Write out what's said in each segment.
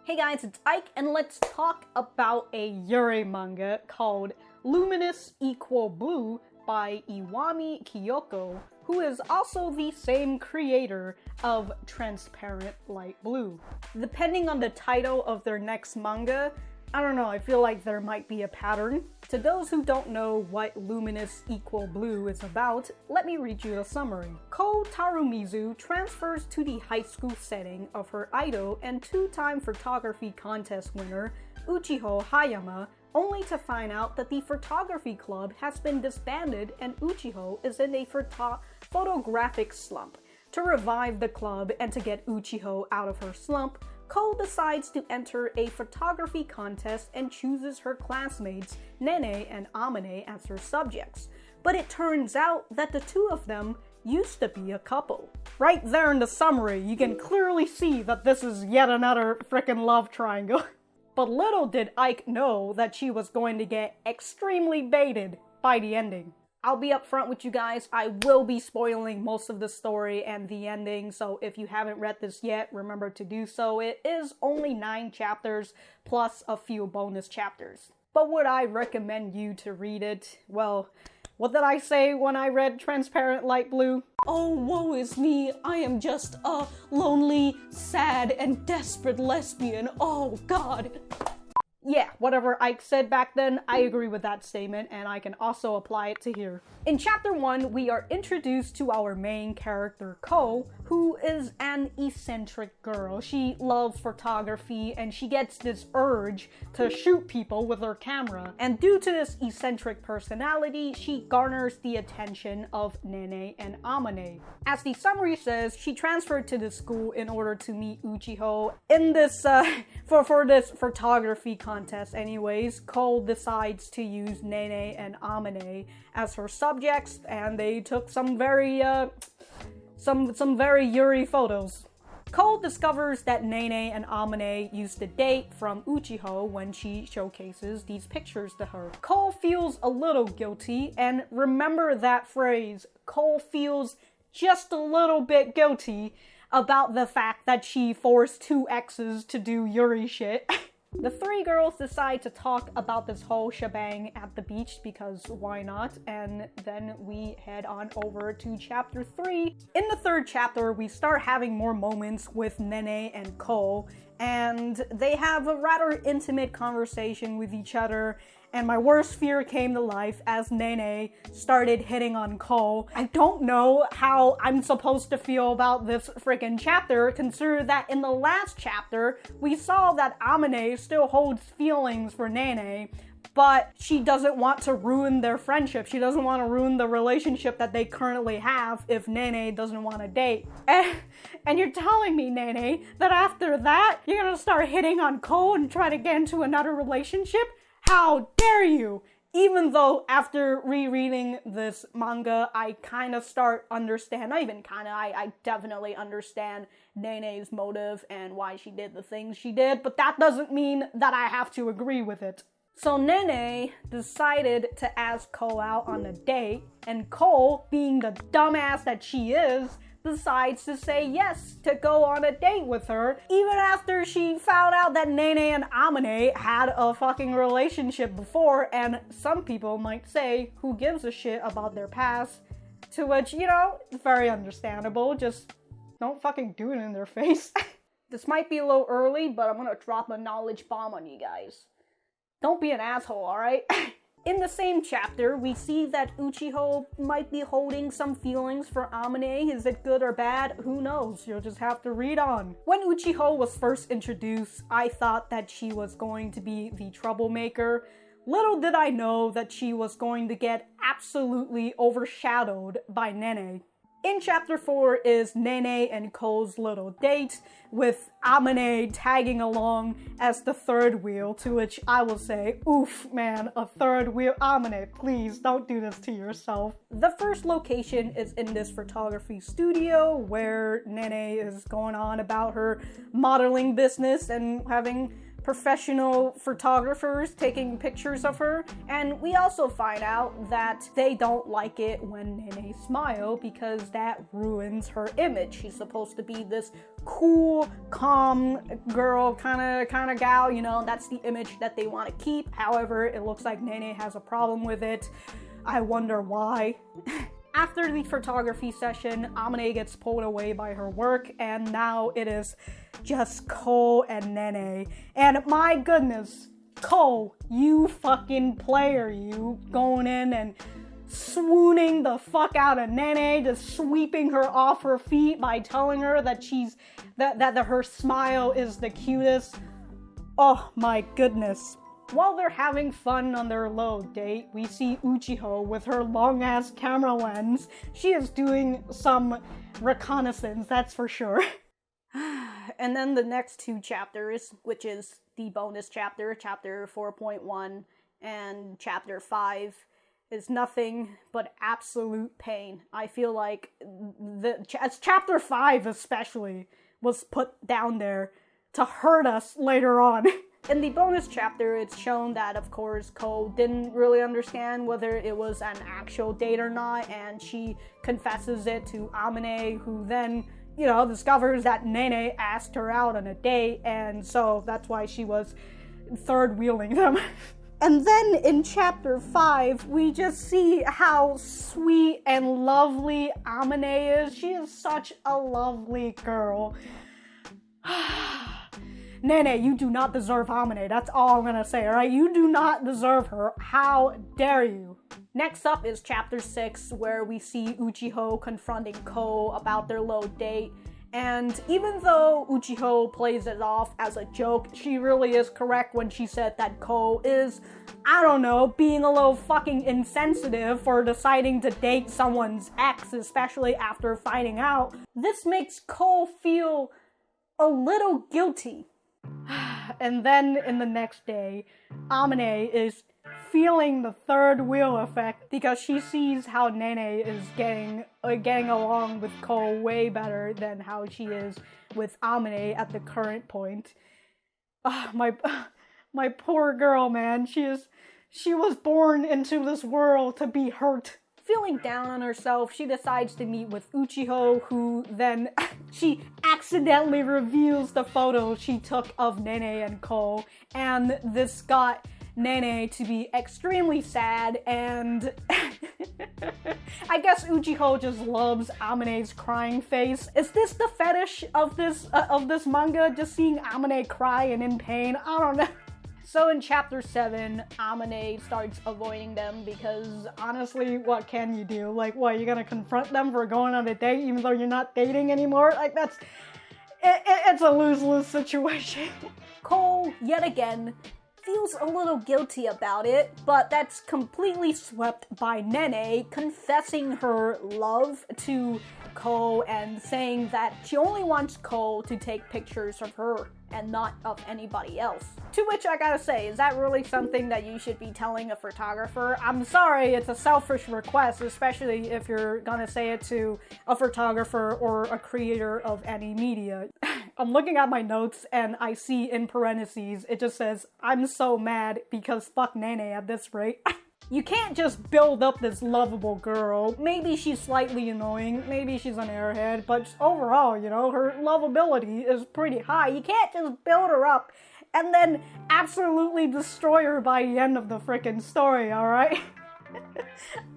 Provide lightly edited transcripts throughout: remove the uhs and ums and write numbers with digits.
Hey guys, it's Ike, and let's talk about a Yuri manga called Luminous Blue by Iwami Kyoko, who is also the same creator of Transparent Light Blue. Depending on the title of their next manga, I don't know, I feel like there might be a pattern. To those who don't know what Luminous Blue is about, let me read you the summary. Ko Tarumizu transfers to the high school setting of her idol and two-time photography contest winner, Uchiho Hayama, only to find out that the photography club has been disbanded and Uchiho is in a photographic slump. To revive the club and to get Uchiho out of her slump, Ko decides to enter a photography contest and chooses her classmates, Nene and Amane, as her subjects. But it turns out that the two of them used to be a couple. Right there in the summary, you can clearly see that this is yet another frickin' love triangle. But little did Ike know that she was going to get extremely baited by the ending. I'll be upfront with you guys, I will be spoiling most of the story and the ending, so if you haven't read this yet, remember to do so. It is only 9 chapters, plus a few bonus chapters. But would I recommend you to read it? Well, what did I say when I read Transparent Light Blue? Oh, woe is me, I am just a lonely, sad, and desperate lesbian, oh god. Yeah, whatever Ike said back then, I agree with that statement, and I can also apply it to here. In chapter 1, we are introduced to our main character, Ko, who is an eccentric girl. She loves photography, and she gets this urge to shoot people with her camera. And due to this eccentric personality, she garners the attention of Nene and Amane. As the summary says, she transferred to the school in order to meet Uchiho. In this, for this photography contest anyways, Ko decides to use Nene and Amane as her subjects, and they took some very Yuri photos. Ko discovers that Nene and Amane used to date from Uchiho when she showcases these pictures to her. Ko feels a little guilty, and remember that phrase, Ko feels just a little bit guilty about the fact that she forced 2 exes to do Yuri shit. The 3 girls decide to talk about this whole shebang at the beach because why not? And then we head on over to chapter 3. In the 3rd chapter, we start having more moments with Nene and Ko, and they have a rather intimate conversation with each other. And my worst fear came to life as Nene started hitting on Ko. I don't know how I'm supposed to feel about this freaking chapter, considering that in the last chapter, we saw that Amane still holds feelings for Nene, but she doesn't want to ruin their friendship. She doesn't want to ruin the relationship that they currently have if Nene doesn't want to date. And you're telling me, Nene, that after that, you're gonna start hitting on Ko and try to get into another relationship? How dare you! Even though after rereading this manga, I kind of start understand, not even kind of, I definitely understand Nene's motive and why she did the things she did, but that doesn't mean that I have to agree with it. So Nene decided to ask Ko out on a date, and Ko, being the dumbass that she is, decides to say yes to go on a date with her, even after she found out that Nene and Amane had a fucking relationship before, and some people might say, who gives a shit about their past? To which, you know, very understandable, just don't fucking do it in their face. This might be a little early, but I'm gonna drop a knowledge bomb on you guys. Don't be an asshole, alright? In the same chapter, we see that Uchiho might be holding some feelings for Amane. Is it good or bad? Who knows? You'll just have to read on. When Uchiho was first introduced, I thought that she was going to be the troublemaker. Little did I know that she was going to get absolutely overshadowed by Nene. In chapter 4 is Nene and Ko's little date, with Amane tagging along as the 3rd wheel, to which I will say, oof man, a 3rd wheel. Amane, please don't do this to yourself. The first location is in this photography studio where Nene is going on about her modeling business and having professional photographers taking pictures of her, and we also find out that they don't like it when Nene smiles because that ruins her image. She's supposed to be this cool, calm girl kind of gal, you know, that's the image that they want to keep. However, it looks like Nene has a problem with it. I wonder why. After the photography session, Amane gets pulled away by her work, and now it is just Cole and Nene. And my goodness, Cole, you fucking player, you going in and swooning the fuck out of Nene, just sweeping her off her feet by telling her that her smile is the cutest. Oh my goodness. While they're having fun on their little date, we see Uchiho with her long-ass camera lens. She is doing some reconnaissance, that's for sure. And then the next two chapters, which is the bonus chapter, chapter 4.1 and chapter 5, is nothing but absolute pain. I feel like chapter 5 especially was put down there to hurt us later on. In the bonus chapter, it's shown that, of course, Ko didn't really understand whether it was an actual date or not, and she confesses it to Amane, who then, you know, discovers that Nene asked her out on a date, and so that's why she was third-wheeling them. And then in chapter 5, we just see how sweet and lovely Amane is. She is such a lovely girl. Nene, you do not deserve Amane. That's all I'm gonna say, alright? You do not deserve her. How dare you? Next up is chapter 6, where we see Uchiho confronting Ko about their low date. And even though Uchiho plays it off as a joke, she really is correct when she said that Ko is, I don't know, being a little fucking insensitive for deciding to date someone's ex, especially after finding out. This makes Ko feel a little guilty. And then in the next day, Amane is feeling the third wheel effect because she sees how Nene is getting along with Ko way better than how she is with Amane at the current point. My poor girl, man. She was born into this world to be hurt. Feeling down on herself, she decides to meet with Uchiho, who then she accidentally reveals the photo she took of Nene and Ko, and this got Nene to be extremely sad, and I guess Uchiho just loves Amane's crying face. Is this the fetish of this manga, just seeing Amane cry and in pain? I don't know. So in chapter 7, Amane starts avoiding them because honestly, what can you do? Like, what, you're gonna confront them for going on a date even though you're not dating anymore? Like, it's a lose-lose situation. Cole, yet again, feels a little guilty about it, but that's completely swept by Nene confessing her love to Ko and saying that she only wants Ko to take pictures of her and not of anybody else. To which I gotta say, is that really something that you should be telling a photographer? I'm sorry, it's a selfish request, especially if you're gonna say it to a photographer or a creator of any media. I'm looking at my notes and I see in parentheses, it just says, I'm so mad because fuck Nene at this rate. You can't just build up this lovable girl. Maybe she's slightly annoying, maybe she's an airhead, but overall, you know, her lovability is pretty high. You can't just build her up and then absolutely destroy her by the end of the frickin' story, alright?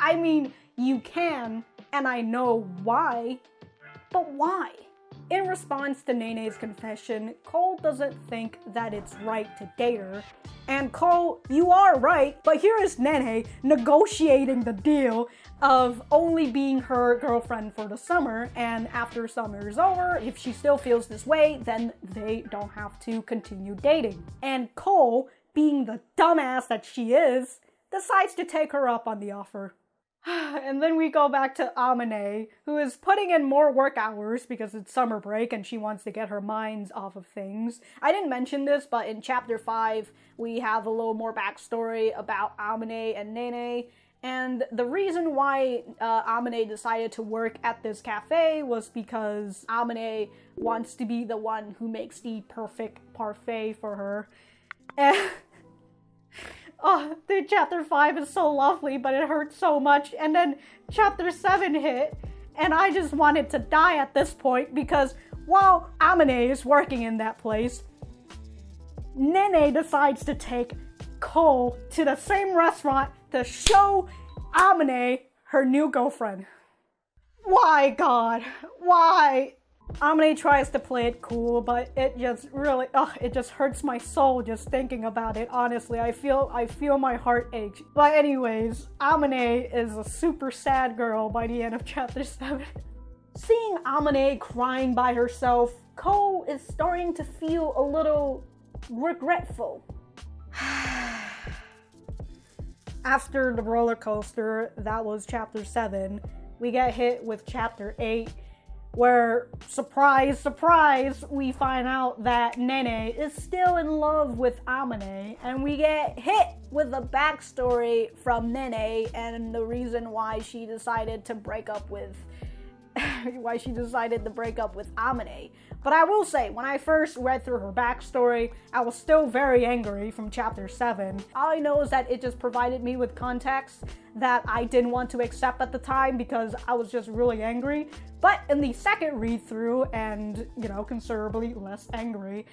I mean, you can, and I know why, but why? In response to Nene's confession, Cole doesn't think that it's right to date her. And Cole, you are right, but here is Nene negotiating the deal of only being her girlfriend for the summer, and after summer is over, if she still feels this way, then they don't have to continue dating. And Cole, being the dumbass that she is, decides to take her up on the offer. And then we go back to Amane, who is putting in more work hours because it's summer break and she wants to get her minds off of things. I didn't mention this, but in chapter 5, we have a little more backstory about Amane and Nene. And the reason why Amane decided to work at this cafe was because Amane wants to be the one who makes the perfect parfait for her. And oh, dude, chapter 5 is so lovely, but it hurts so much. And then chapter 7 hit, and I just wanted to die at this point because while Amane is working in that place, Nene decides to take Cole to the same restaurant to show Amane her new girlfriend. Why, God? Why? Amane tries to play it cool, but it just really, it just hurts my soul just thinking about it, honestly. I feel my heart ache. But anyways, Amane is a super sad girl by the end of chapter 7. Seeing Amane crying by herself, Cole is starting to feel a little regretful. After the roller coaster, that was chapter 7, we get hit with chapter 8, where, surprise, surprise, we find out that Nene is still in love with Amane, and we get hit with a backstory from Nene and the reason why she decided to break up with Amane. But I will say, when I first read through her backstory, I was still very angry from chapter 7. All I know is that it just provided me with context that I didn't want to accept at the time because I was just really angry. But in the second read through, and, considerably less angry,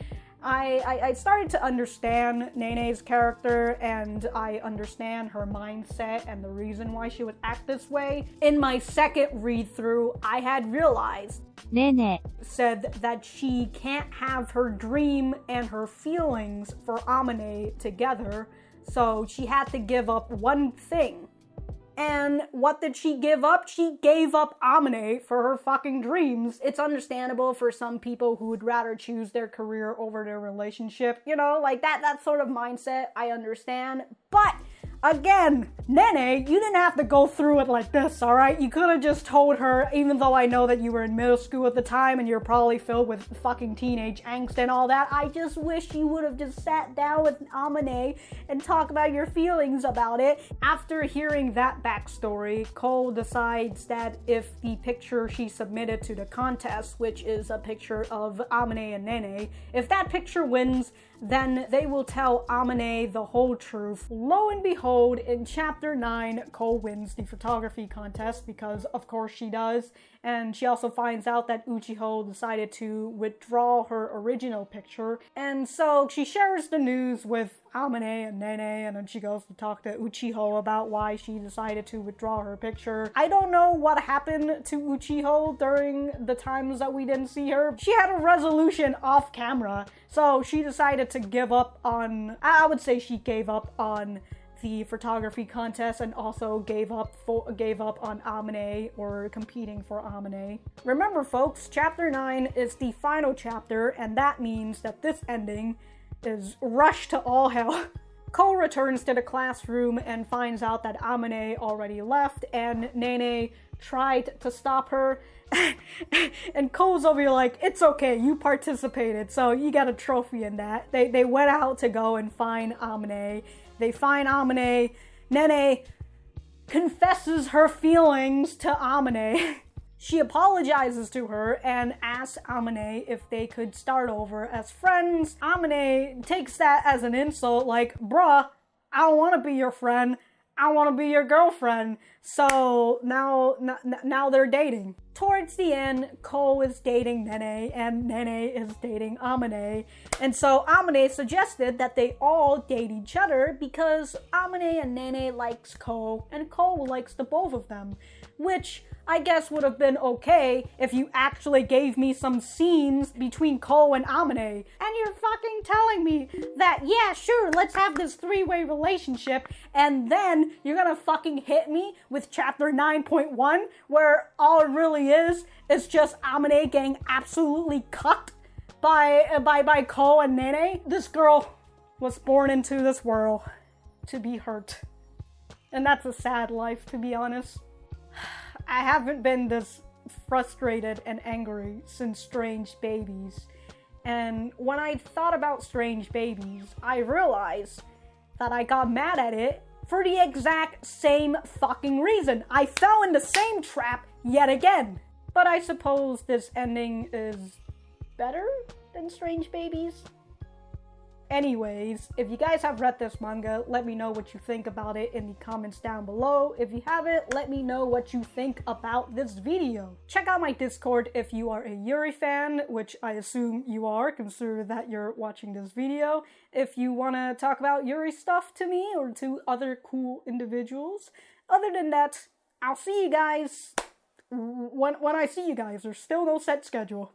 I started to understand Nene's character, and I understand her mindset and the reason why she would act this way. In my second read through, I had realized Nene said that she can't have her dream and her feelings for Amane together, so she had to give up one thing. And what did she give up? She gave up Amane for her fucking dreams. It's understandable for some people who would rather choose their career over their relationship. Like that sort of mindset, I understand. But again, Nene, you didn't have to go through it like this, alright? You could have just told her, even though I know that you were in middle school at the time and you're probably filled with fucking teenage angst and all that, I just wish you would have just sat down with Amane and talk about your feelings about it. After hearing that backstory, Cole decides that if the picture she submitted to the contest, which is a picture of Amane and Nene, if that picture wins, then they will tell Amane the whole truth. Lo and behold, in chapter 9, Cole wins the photography contest because of course she does, and she also finds out that Uchiho decided to withdraw her original picture, and so she shares the news with Amane and Nene, and then she goes to talk to Uchiho about why she decided to withdraw her picture. I don't know what happened to Uchiho during the times that we didn't see her. She had a resolution off camera, so she decided to give up on, I would say she gave up on the photography contest and also gave up on Amane, or competing for Amane. Remember folks, chapter 9 is the final chapter, and that means that this ending is rush to all hell. Cole returns to the classroom and finds out that Amane already left and Nene tried to stop her. And Cole's over here like, it's okay, you participated, so you got a trophy in that. They went out to go and find Amane. They find Amane. Nene confesses her feelings to Amane. She apologizes to her and asks Amane if they could start over as friends. Amane takes that as an insult, like, bruh, I don't want to be your friend. I want to be your girlfriend. So now they're dating. Towards the end, Cole is dating Nene and Nene is dating Amane. And so Amane suggested that they all date each other because Amane and Nene likes Cole and Cole likes the both of them, which I guess would have been okay if you actually gave me some scenes between Cole and Amane. And you're fucking telling me that, yeah, sure, let's have this three-way relationship, and then you're gonna fucking hit me with chapter 9.1, where all it really is just Amane getting absolutely cucked by Cole and Nene. This girl was born into this world to be hurt. And that's a sad life, to be honest. I haven't been this frustrated and angry since Strange Babies. And when I thought about Strange Babies, I realized that I got mad at it for the exact same fucking reason. I fell in the same trap yet again. But I suppose this ending is better than Strange Babies? Anyways, if you guys have read this manga, let me know what you think about it in the comments down below. If you haven't, let me know what you think about this video. Check out my Discord if you are a Yuri fan, which I assume you are, considering that you're watching this video. If you want to talk about Yuri stuff to me or to other cool individuals. Other than that, I'll see you guys when I see you guys. There's still no set schedule.